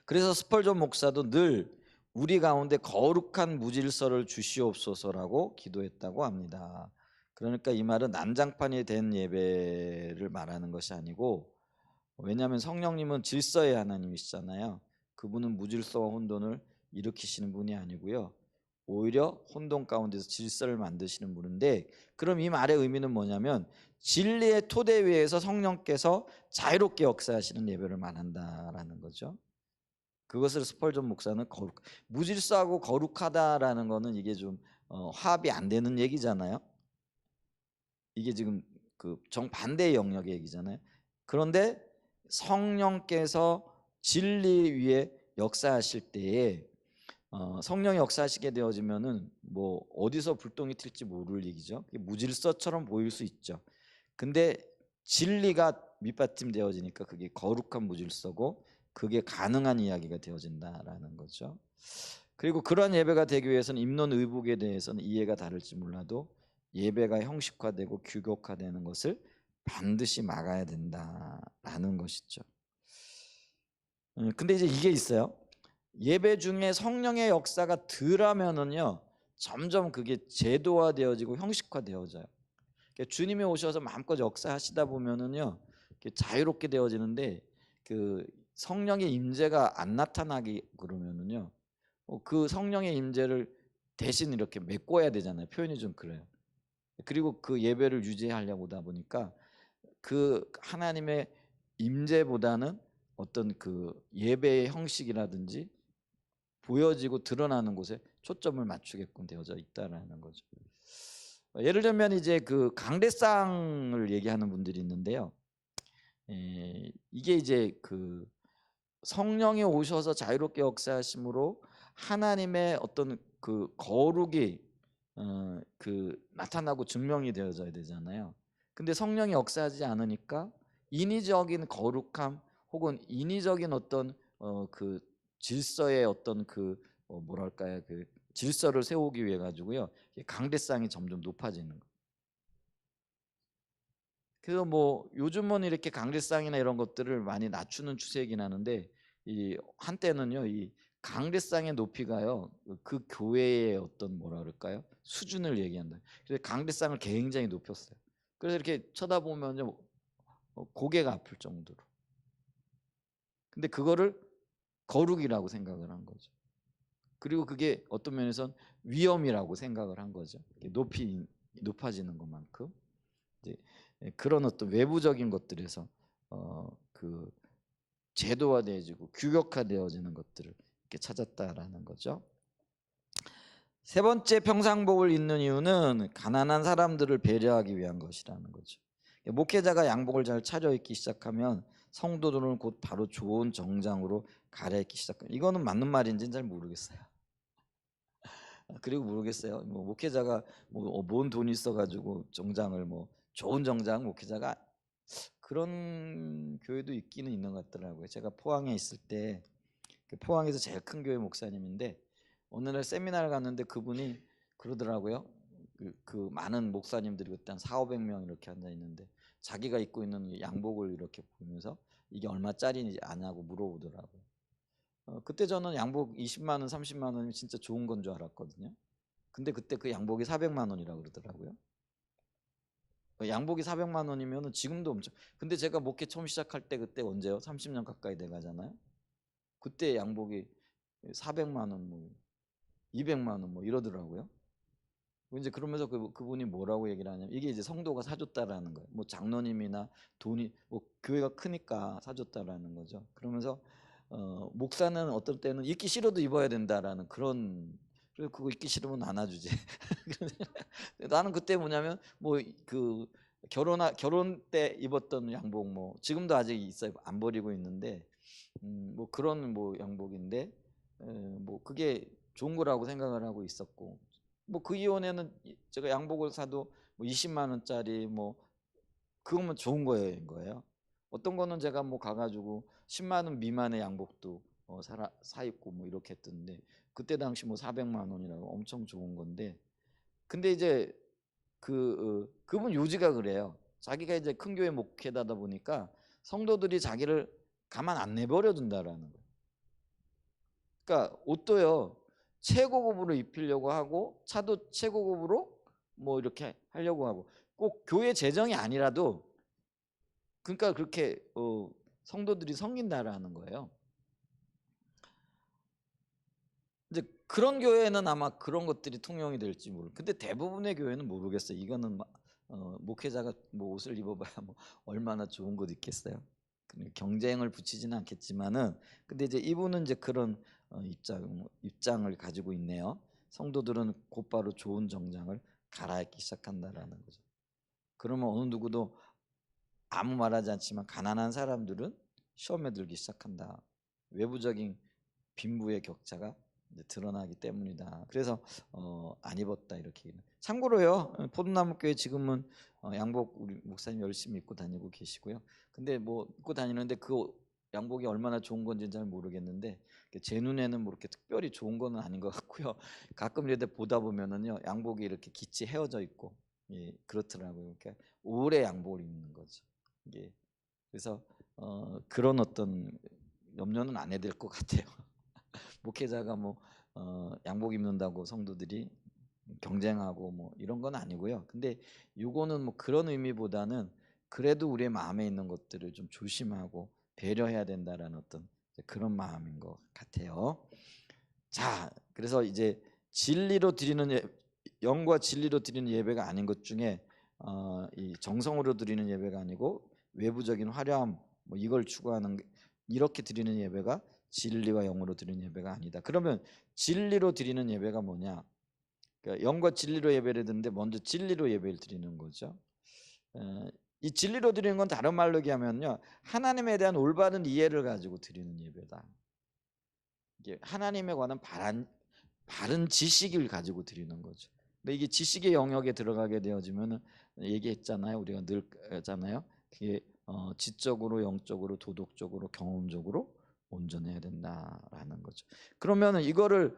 그래서 스펄전 목사도 늘 우리 가운데 거룩한 무질서를 주시옵소서라고 기도했다고 합니다. 그러니까 이 말은 난장판이 된 예배를 말하는 것이 아니고, 왜냐하면 성령님은 질서의 하나님이시잖아요. 그분은 무질서와 혼돈을 일으키시는 분이 아니고요. 오히려 혼돈 가운데서 질서를 만드시는 분인데, 그럼 이 말의 의미는 뭐냐면 진리의 토대 위에서 성령께서 자유롭게 역사하시는 예배를 말한다라는 거죠. 그것을 스펄전 목사는 무질서하고 거룩하다라는 거는 이게 좀 화합이 안 되는 얘기잖아요. 이게 지금 그 정반대의 영역의 얘기잖아요. 그런데 성령께서 진리 위에 역사하실 때에 성령이 역사하시게 되어지면은 뭐 어디서 불똥이 튈지 모를 얘기죠. 무질서처럼 보일 수 있죠. 근데 진리가 밑받침 되어지니까 그게 거룩한 무질서고 그게 가능한 이야기가 되어진다라는 거죠. 그리고 그러한 예배가 되기 위해서는 입론 의복에 대해서는 이해가 다를지 몰라도 예배가 형식화되고 규격화되는 것을 반드시 막아야 된다라는 것이죠. 근데 이제 이게 있어요. 예배 중에 성령의 역사가 덜하면은요 점점 그게 제도화되어지고 형식화되어져요. 주님이 오셔서 마음껏 역사하시다 보면은요 자유롭게 되어지는데 그 성령의 임재가 안 나타나기 그러면은요 그 성령의 임재를 대신 이렇게 메꿔야 되잖아요. 표현이 좀 그래요. 그리고 그 예배를 유지하려고 하다 보니까 그 하나님의 임재보다는 어떤 그 예배의 형식이라든지 보여지고 드러나는 곳에 초점을 맞추게끔 되어져 있다라는 거죠. 예를 들면 이제 그 강대상을 얘기하는 분들이 있는데요. 이게 이제 그 성령이 오셔서 자유롭게 역사하심으로 하나님의 어떤 그 거룩이 그 나타나고 증명이 되어져야 되잖아요. 근데 성령이 역사하지 않으니까 인위적인 거룩함 혹은 인위적인 어떤 그 질서의 어떤 그 뭐랄까요 그 질서를 세우기 위해 가지고요 강대상이 점점 높아지는 거. 그래서 뭐 요즘은 이렇게 강례상이나 이런 것들을 많이 낮추는 추세이긴 하는데 이 한때는요 이 강례상의 높이가요 그 교회의 어떤 뭐라 그럴까요 수준을 얘기한다. 그래서 강례상을 굉장히 높였어요. 그래서 이렇게 쳐다보면요 고개가 아플 정도로. 근데 그거를 거룩이라고 생각을 한 거죠. 그리고 그게 어떤 면에선 위험이라고 생각을 한 거죠. 높아지는 것만큼 이제 그런 어떤 외부적인 것들에서 그 제도화되어지고 규격화되어지는 것들을 이렇게 찾았다라는 거죠. 세 번째 평상복을 입는 이유는 가난한 사람들을 배려하기 위한 것이라는 거죠. 목회자가 양복을 잘 차려입기 시작하면 성도들은 곧 바로 좋은 정장으로 갈아입기 시작합니다. 이거는 맞는 말인지는 잘 모르겠어요. 그리고 모르겠어요. 뭐 목회자가 뭔 돈이 있어가지고 정장을 뭐 좋은 정장 목회자가 그런 교회도 있기는 있는 것 같더라고요. 제가 포항에 있을 때 포항에서 제일 큰 교회 목사님인데 어느 날 세미나를 갔는데 그분이 그러더라고요. 그 많은 목사님들이 그때 한 4,500명 이렇게 앉아 있는데 자기가 입고 있는 양복을 이렇게 보면서 이게 얼마짜리인지 아냐고 물어보더라고요. 그때 저는 양복 20만 원, 30만 원이면 진짜 좋은 건 줄 알았거든요. 근데 그때 그 양복이 400만 원이라고 그러더라고요. 양복이 400만 원이면 지금도 엄청. 근데 제가 목회 처음 시작할 때 그때 언제요? 30년 가까이 돼 가잖아요. 그때 양복이 400만 원, 뭐 200만 원 뭐 이러더라고요. 이제 그러면서 그분이 뭐라고 얘기를 하냐면 이게 이제 성도가 사줬다라는 거예요. 뭐 장로님이나 돈이 뭐 교회가 크니까 사줬다라는 거죠. 그러면서 목사는 어떨 때는 입기 싫어도 입어야 된다라는 그런. 그래서 그거 입기 싫으면 안아주지. 나는 그때 뭐냐면 뭐 그 결혼 때 입었던 양복 뭐 지금도 아직 있어요. 안 버리고 있는데 뭐 그런 뭐 양복인데 뭐 그게 좋은 거라고 생각을 하고 있었고 뭐 그 이혼에는 제가 양복을 사도 뭐 20만 원짜리 뭐 그거면 좋은 거예요. 어떤 거는 제가 뭐 가가지고 10만 원 미만의 양복도 사 입고 뭐 이렇게 했던데 그때 당시 뭐 400만 원이라고 엄청 좋은 건데 근데 이제 그분 요지가 그래요. 자기가 이제 큰 교회 목회다다 보니까 성도들이 자기를 가만 안 내버려 둔다라는 거예요. 그러니까 옷도요 최고급으로 입히려고 하고 차도 최고급으로 뭐 이렇게 하려고 하고 꼭 교회 재정이 아니라도 그러니까 그렇게 성도들이 섬긴다라는 거예요. 이제 그런 교회는 아마 그런 것들이 통용이 될지 근데 대부분의 교회는 모르겠어요. 이거는 목회자가 뭐 옷을 입어봐야 뭐 얼마나 좋은 것 있겠어요. 경쟁을 붙이지는 않겠지만은 근데 이제 이분은 이제 그런 입장을 가지고 있네요. 성도들은 곧바로 좋은 정장을 갈아입기 시작한다라는 거죠. 그러면 어느 누구도 아무 말하지 않지만 가난한 사람들은 시험에 들기 시작한다. 외부적인 빈부의 격차가 드러나기 때문이다. 그래서 안 입었다 이렇게. 참고로요 포도나무 교회 지금은 양복 우리 목사님 열심히 입고 다니고 계시고요. 근데 뭐 입고 다니는데 그 양복이 얼마나 좋은 건지는 잘 모르겠는데 제 눈에는 뭐 이렇게 특별히 좋은 거는 아닌 것 같고요. 가끔 이렇게 보다 보면은요 양복이 이렇게 깃이 헤어져 있고 예, 그렇더라고요. 그러니까 오래 양복을 입는 거죠. 예. 그래서 그런 어떤 염려는 안 해야 될 것 같아요. 목회자가 뭐 양복 입는다고 성도들이 경쟁하고 뭐 이런 건 아니고요. 근데 요거는 뭐 그런 의미보다는 그래도 우리의 마음에 있는 것들을 좀 조심하고 배려해야 된다라는 어떤 그런 마음인 것 같아요. 자, 그래서 이제 진리로 드리는 영과 진리로 드리는 예배가 아닌 것 중에 이 정성으로 드리는 예배가 아니고 외부적인 화려함 뭐 이걸 추구하는 이렇게 드리는 예배가 진리와 영으로 드리는 예배가 아니다. 그러면 진리로 드리는 예배가 뭐냐? 그러니까 영과 진리로 예배를 드리는데 먼저 진리로 예배를 드리는 거죠. 이 진리로 드리는 건 다른 말로 얘기하면요, 하나님에 대한 올바른 이해를 가지고 드리는 예배다. 이게 하나님에 관한 바른 지식을 가지고 드리는 거죠. 근데 이게 지식의 영역에 들어가게 되어지면 얘기했잖아요. 우리가 늘 잖아요. 그게 지적으로, 영적으로, 도덕적으로, 경험적으로 온전해야 된다라는 거죠. 그러면 이거를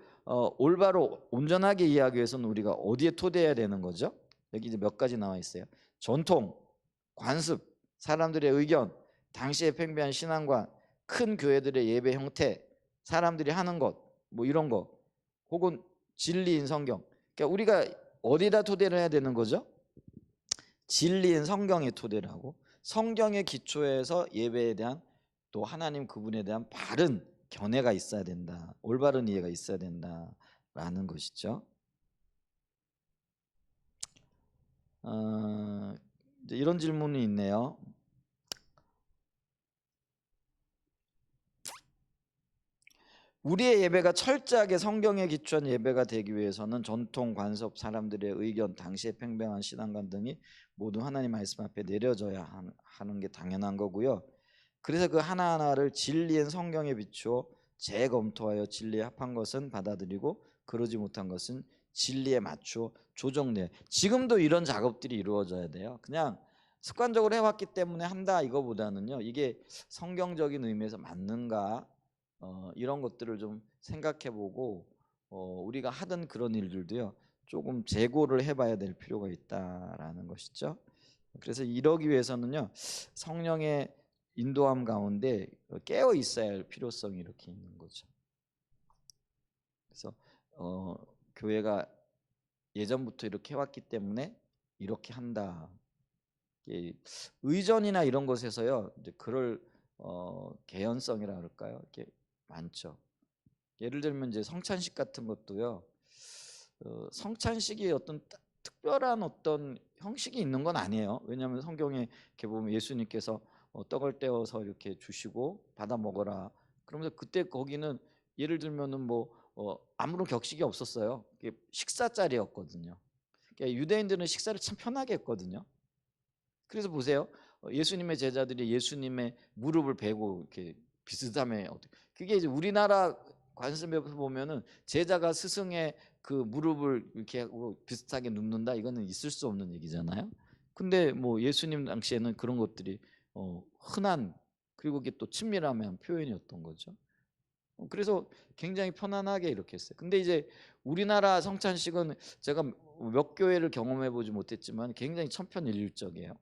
올바로 온전하게 이해하기 위해서는 우리가 어디에 토대해야 되는 거죠? 여기 이제 몇 가지 나와 있어요. 전통, 관습, 사람들의 의견, 당시에 팽배한 신앙관, 큰 교회들의 예배 형태, 사람들이 하는 것, 뭐 이런 거, 혹은 진리인 성경. 그러니까 우리가 어디다 토대를 해야 되는 거죠? 진리인 성경에 토대를 하고 성경의 기초에서 예배에 대한 또 하나님 그분에 대한 바른 견해가 있어야 된다. 올바른 이해가 있어야 된다라는 것이죠. 이제 이런 질문이 있네요. 우리의 예배가 철저하게 성경에 기초한 예배가 되기 위해서는 전통, 관습, 사람들의 의견, 당시의 팽배한 신앙관 등이 모두 하나님 말씀 앞에 내려져야 하는 게 당연한 거고요. 그래서 그 하나하나를 진리인 성경에 비추어 재검토하여 진리에 합한 것은 받아들이고 그러지 못한 것은 진리에 맞추어 조정돼. 지금도 이런 작업들이 이루어져야 돼요. 그냥 습관적으로 해왔기 때문에 한다 이거보다는요, 이게 성경적인 의미에서 맞는가, 이런 것들을 좀 생각해보고 우리가 하던 그런 일들도요 조금 재고를 해봐야 될 필요가 있다라는 것이죠. 그래서 이러기 위해서는요 성령의 인도함 가운데 깨어 있어야 할 필요성이 이렇게 있는 거죠. 그래서 교회가 예전부터 이렇게 해왔기 때문에 이렇게 한다. 의전이나 이런 것에서요 이제 그럴 개연성이라 그럴까요? 이렇게 많죠. 예를 들면 이제 성찬식 같은 것도요. 성찬식이 어떤 특별한 어떤 형식이 있는 건 아니에요. 왜냐하면 성경에 이렇게 보면 예수님께서 떡을 떼어서 이렇게 주시고 받아 먹어라. 그러면서 그때 거기는 예를 들면은 뭐 아무런 격식이 없었어요. 식사 자리였거든요. 그러니까 유대인들은 식사를 참 편하게 했거든요. 그래서 보세요. 예수님의 제자들이 예수님의 무릎을 베고 이렇게 비슷하면 그게 이제 우리나라 관습에서 보면은 제자가 스승의 그 무릎을 이렇게 하고 비슷하게 눕는다, 이거는 있을 수 없는 얘기잖아요. 근데 뭐 예수님 당시에는 그런 것들이 흔한, 그리고 그게 또 친밀함의 표현이었던 거죠. 그래서 굉장히 편안하게 이렇게 했어요. 근데 이제 우리나라 성찬식은 제가 몇 교회를 경험해 보지 못했지만 굉장히 천편일률적이에요.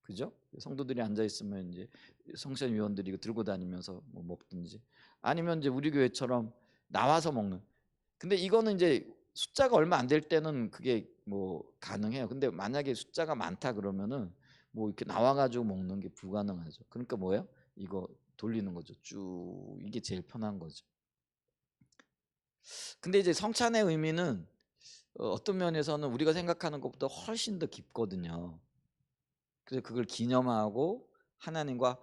그죠? 성도들이 앉아 있으면 이제 성찬위원들이 이거 들고 다니면서 뭐 먹든지, 아니면 이제 우리 교회처럼 나와서 먹는. 근데 이거는 이제 숫자가 얼마 안 될 때는 그게 뭐 가능해요. 근데 만약에 숫자가 많다 그러면은 뭐 이렇게 나와가지고 먹는 게 불가능하죠. 그러니까 뭐예요? 이거 돌리는 거죠. 쭉. 이게 제일 편한 거죠. 근데 이제 성찬의 의미는 어떤 면에서는 우리가 생각하는 것보다 훨씬 더 깊거든요. 그래서 그걸 기념하고 하나님과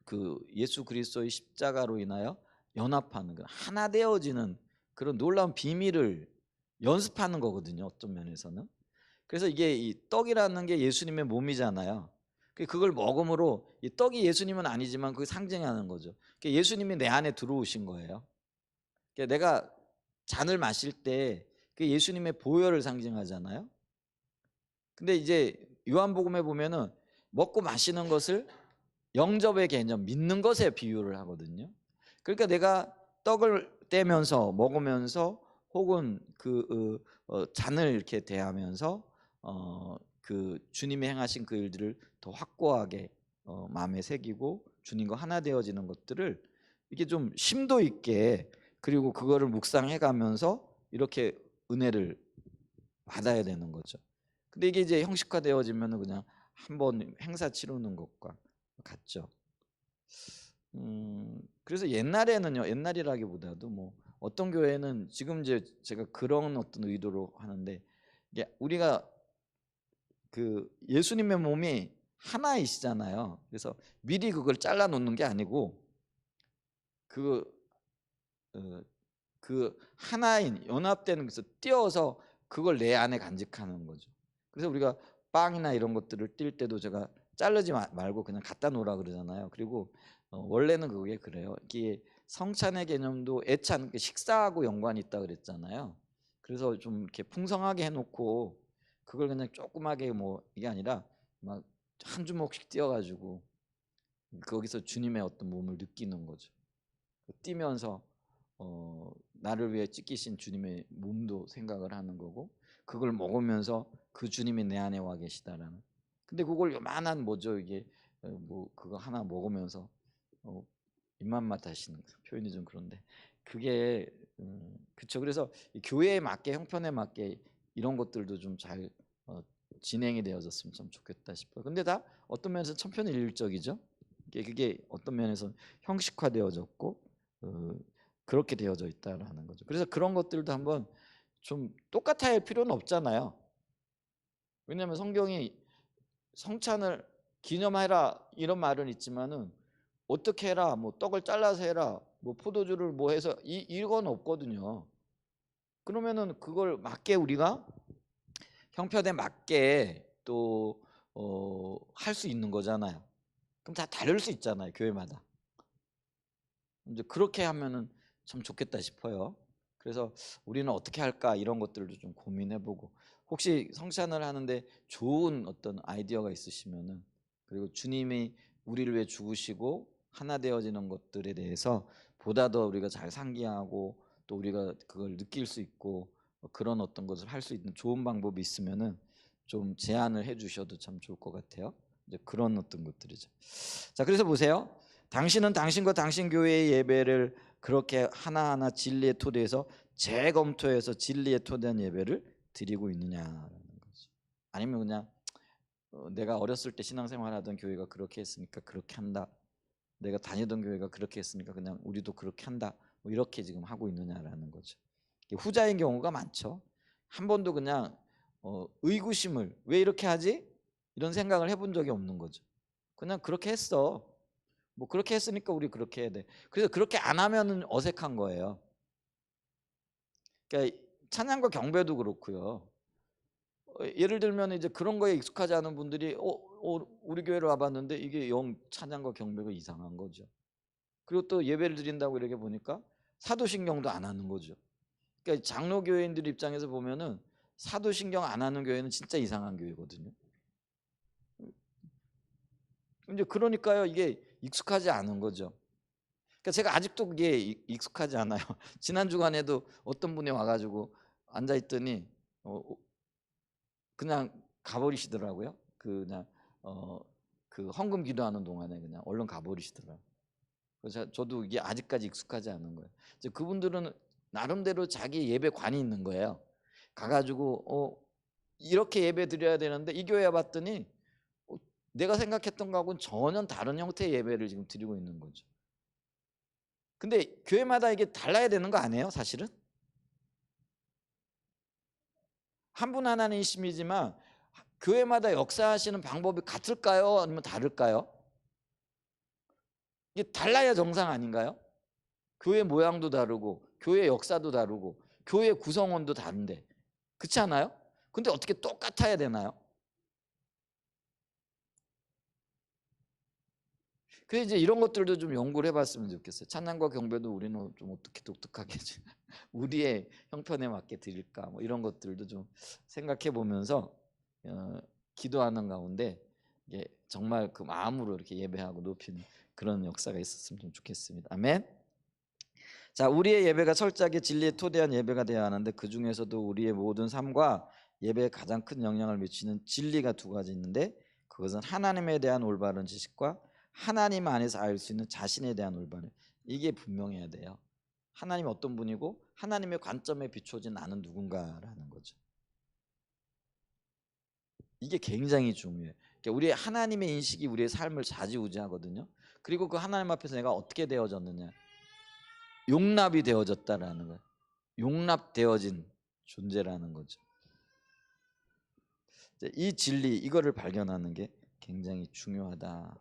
그 예수 그리스도의 십자가로 인하여 연합하는, 하나 되어지는 그런 놀라운 비밀을 연습하는 거거든요. 어떤 면에서는. 그래서 이게 이 떡이라는 게 예수님의 몸이잖아요. 그걸 먹음으로 이 떡이 예수님은 아니지만 그게 상징하는 거죠. 예수님이 내 안에 들어오신 거예요. 내가 잔을 마실 때 그게 예수님의 보혈을 상징하잖아요. 근데 이제 요한복음에 보면은 먹고 마시는 것을 영접의 개념, 믿는 것에 비유를 하거든요. 그러니까 내가 떡을 떼면서 먹으면서 혹은 잔을 이렇게 대하면서 그 주님이 행하신 그 일들을 더 확고하게 마음에 새기고 주님과 하나 되어지는 것들을 이게 좀 심도 있게, 그리고 그거를 묵상해 가면서 이렇게 은혜를 받아야 되는 거죠. 근데 이게 이제 형식화되어지면 그냥 한번 행사 치르는 것과 같죠. 그래서 옛날에는요, 옛날이라기보다도 뭐 어떤 교회는 지금 이제 제가 그런 어떤 의도로 하는데, 이게 우리가 그 예수님의 몸이 하나이시잖아요. 그래서 미리 그걸 잘라 놓는 게 아니고 그, 어, 그 하나인 연합되는 것을 띄어서 그걸 내 안에 간직하는 거죠. 그래서 우리가 빵이나 이런 것들을 띌 때도 제가 자르지 말고 그냥 갖다 놓으라 그러잖아요. 그리고 원래는 그게 그래요. 이게 성찬의 개념도 애찬 식사하고 연관이 있다 그랬잖아요. 그래서 좀 이렇게 풍성하게 해놓고 그걸 그냥 조그맣게 뭐 이게 아니라 막 한 주먹씩 띄어가지고 거기서 주님의 어떤 몸을 느끼는 거죠. 뛰면서 나를 위해 찢기신 주님의 몸도 생각을 하는 거고, 그걸 먹으면서 그 주님이 내 안에 와 계시다라는. 근데 그걸 요만한 뭐죠 이게 뭐 그거 하나 먹으면서 입만 맛하시는 표현이 좀 그런데 그게 그쵸. 그래서 이 교회에 맞게 형편에 맞게 이런 것들도 좀 잘 진행이 되어졌으면 참 좋겠다 싶어요. 근데 다 어떤 면에서 천편일률적이죠. 그게 어떤 면에서 형식화되어졌고 그렇게 되어져 있다라는 거죠. 그래서 그런 것들도 한번 좀 똑같아야 할 필요는 없잖아요. 왜냐하면 성경이 성찬을 기념해라 이런 말은 있지만은 어떻게 해라 뭐 떡을 잘라서 해라 뭐 포도주를 뭐 해서 이건 없거든요. 그러면은 그걸 맞게 우리가 형편에 맞게 또 할 수 있는 거잖아요. 그럼 다 다를 수 있잖아요, 교회마다. 이제 그렇게 하면은 참 좋겠다 싶어요. 그래서 우리는 어떻게 할까 이런 것들도 좀 고민해보고 혹시 성찬을 하는데 좋은 어떤 아이디어가 있으시면은 그리고 주님이 우리를 위해 죽으시고 하나 되어지는 것들에 대해서 보다 더 우리가 잘 상기하고 또 우리가 그걸 느낄 수 있고 그런 어떤 것을 할 수 있는 좋은 방법이 있으면은 좀 제안을 해주셔도 참 좋을 것 같아요. 이제 그런 어떤 것들이죠. 자, 그래서 보세요. 당신은 당신과 당신 교회의 예배를 그렇게 하나하나 진리의 토대에서 재검토해서 진리의 토대한 예배를 드리고 있느냐라는 거죠. 아니면 그냥 내가 어렸을 때 신앙생활하던 교회가 그렇게 했으니까 그렇게 한다. 내가 다니던 교회가 그렇게 했으니까 그냥 우리도 그렇게 한다. 뭐 이렇게 지금 하고 있느냐라는 거죠. 후자인 경우가 많죠. 한 번도 그냥 의구심을 왜 이렇게 하지? 이런 생각을 해본 적이 없는 거죠. 그냥 그렇게 했어. 뭐 그렇게 했으니까 우리 그렇게 해야 돼. 그래서 그렇게 안 하면은 어색한 거예요. 그러니까 찬양과 경배도 그렇고요. 예를 들면 이제 그런 거에 익숙하지 않은 분들이 우리 교회로 와봤는데 이게 영 찬양과 경배가 이상한 거죠. 그리고 또 예배를 드린다고 이렇게 보니까 사도신경도 안 하는 거죠. 그러니까 장로 교회인들 입장에서 보면은 사도신경 안 하는 교회는 진짜 이상한 교회거든요. 이제 그러니까요 이게 익숙하지 않은 거죠. 그러니까 제가 아직도 그게 익숙하지 않아요. 지난 주간에도 어떤 분이 와가지고 앉아 있더니 그냥 가버리시더라고요. 그냥 그 헌금 기도하는 동안에 그냥 얼른 가버리시더라고요. 그래서 저도 이게 아직까지 익숙하지 않은 거예요. 이제 그분들은 나름대로 자기 예배관이 있는 거예요. 가가지고 이렇게 예배 드려야 되는데 이 교회 봤더니 내가 생각했던 거하고는 전혀 다른 형태의 예배를 지금 드리고 있는 거죠. 근데 교회마다 이게 달라야 되는 거 아니에요, 사실은? 한 분 하나님이시지만 교회마다 역사하시는 방법이 같을까요? 아니면 다를까요? 이게 달라야 정상 아닌가요? 교회 모양도 다르고 교회 역사도 다르고 교회 구성원도 다른데 그렇지 않아요? 근데 어떻게 똑같아야 되나요? 그래서 이제 이런 것들도 좀 연구를 해봤으면 좋겠어요. 찬양과 경배도 우리는 좀 어떻게 독특하게 우리의 형편에 맞게 드릴까 뭐 이런 것들도 좀 생각해 보면서 기도하는 가운데 이게 정말 그 마음으로 이렇게 예배하고 높이는 그런 역사가 있었으면 좀 좋겠습니다. 아멘. 자, 우리의 예배가 철저하게 진리에 토대한 예배가 되어야 하는데 그 중에서도 우리의 모든 삶과 예배에 가장 큰 영향을 미치는 진리가 두 가지 있는데 그것은 하나님에 대한 올바른 지식과 하나님 안에서 알 수 있는 자신에 대한 올바른 이게 분명해야 돼요. 하나님이 어떤 분이고 하나님의 관점에 비춰진 나는 누군가라는 거죠. 이게 굉장히 중요해요. 그러니까 우리의 하나님의 인식이 우리의 삶을 좌지우지하거든요. 그리고 그 하나님 앞에서 내가 어떻게 되어졌느냐 용납이 되어졌다라는 거예요. 용납되어진 존재라는 거죠. 이 진리 이거를 발견하는 게 굉장히 중요하다.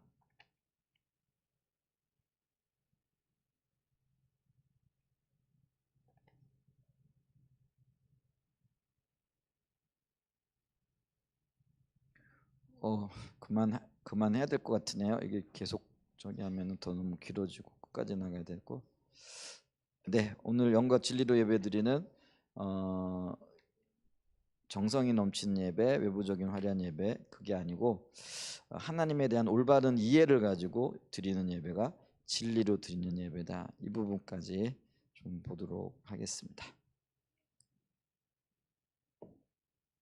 그만해야 될 것 같으네요. 이게 계속 저기 하면은 더 너무 길어지고 끝까지 나가야 되고. 네, 오늘 영과 진리로 예배드리는 정성이 넘치는 예배, 외부적인 화려한 예배 그게 아니고 하나님에 대한 올바른 이해를 가지고 드리는 예배가 진리로 드리는 예배다. 이 부분까지 좀 보도록 하겠습니다.